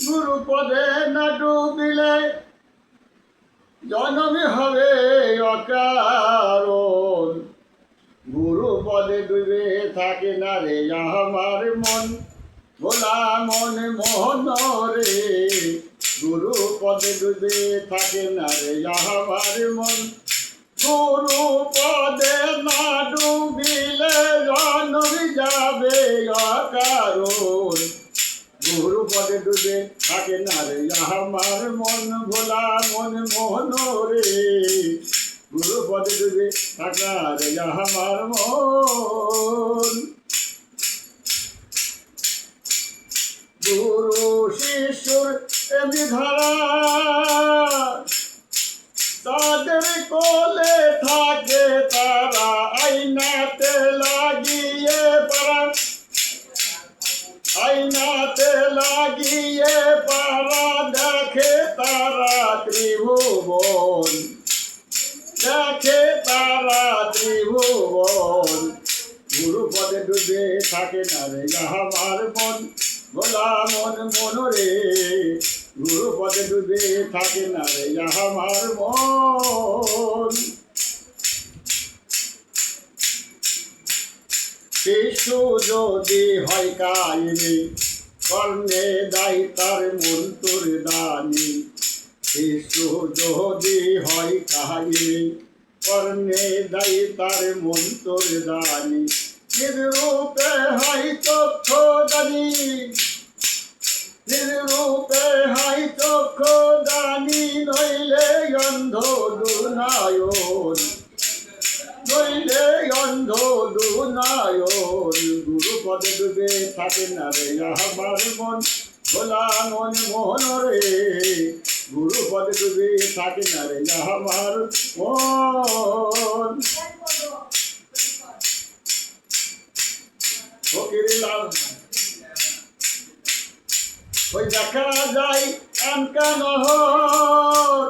গুরু পদে না ডুবিলে জনমই হবে অকারণ। গুরু পদে ডুবে থাকে না রে আমার মন, ভোলা মন মোহন রে। গুরু পদে ডুবে থাকে না রে আমার মন, গুরু পদে না ডুবিলে জনমই যাবে অকারণ। গুরু পদে ডুবে থাকে না রে আমার মন, ভোলা মন মোহন রে। গুরু পদে ডুবে থাকে না রে আমার মন। গুরু শিশুর এমনি ধারা, তাদের কোলে থাকে তারা আইনাতে লাগিয়ে পারা, আইনাতে লাগিয়ে পারা দেখে তারা ত্রিভুবন, দেখে তারা ত্রিভুবন। গুরু পদে ডুবে থাকে না রে আমার মন, ভোলা মন মন রে। গুরু পদে ডুবে থাকে না রে আমার মন। শিশু যদি হয় কাহিনী, কর্ণে দায় তার মন্তুর দানি। শিশু যদি হয় কাহিনী, কর্ণে দায় তার মন্তুর দানি। নিরূপে হয় চক্ষু দানি, নিরূপে হয় চক্ষু দানি। নইলে অন্ধ দুনায়ন, নইলে অন্ধ দুনায়ন। গুরু পদে ডুবে থাকে না রে আমার মন, ভোলা মন মোহন রে। গুরু পদে ডুবে থাকে না রে আমার মন। ফকিরিলাল ওই দেখা যায় আনকা নহর,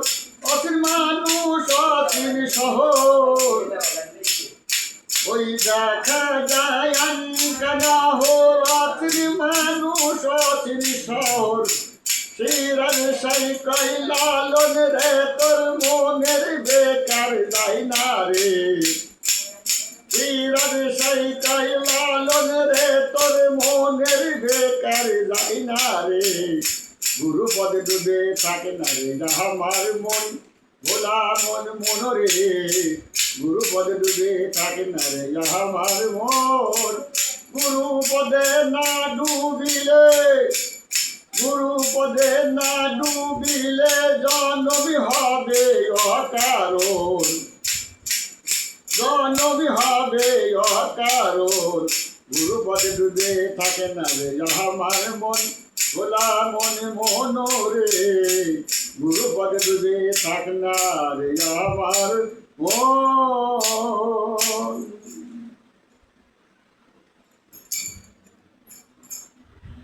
অচিন মানুষ অচিন শহর। ওই দেখা যায় আনকা নহর, অচিন মানুষ অচিন শহর। শিরাজ সাই কই লালন রে, তোর মনের বেকার যায় না রে। শিরাজ সাই কই লালন রে, তোর মনের বেকার যায় না রে। গুরু পদে ডুবে থাকে না রে আমার মন, ভোলা মন মন রে। গুরু পদে ডুবে থাকে না রে আমার মন। গুরু পদে না ডুবিলে, গুরু পদে না ডুবিলে জনমই হবে অকারণ, জনমই হবে অকারণ। গুরু পদে ডুবে থাকে না রে আমার মন, ভোলা মন মোহন রে। গুরু পদে ডুবে থাকে না রে আমার মন।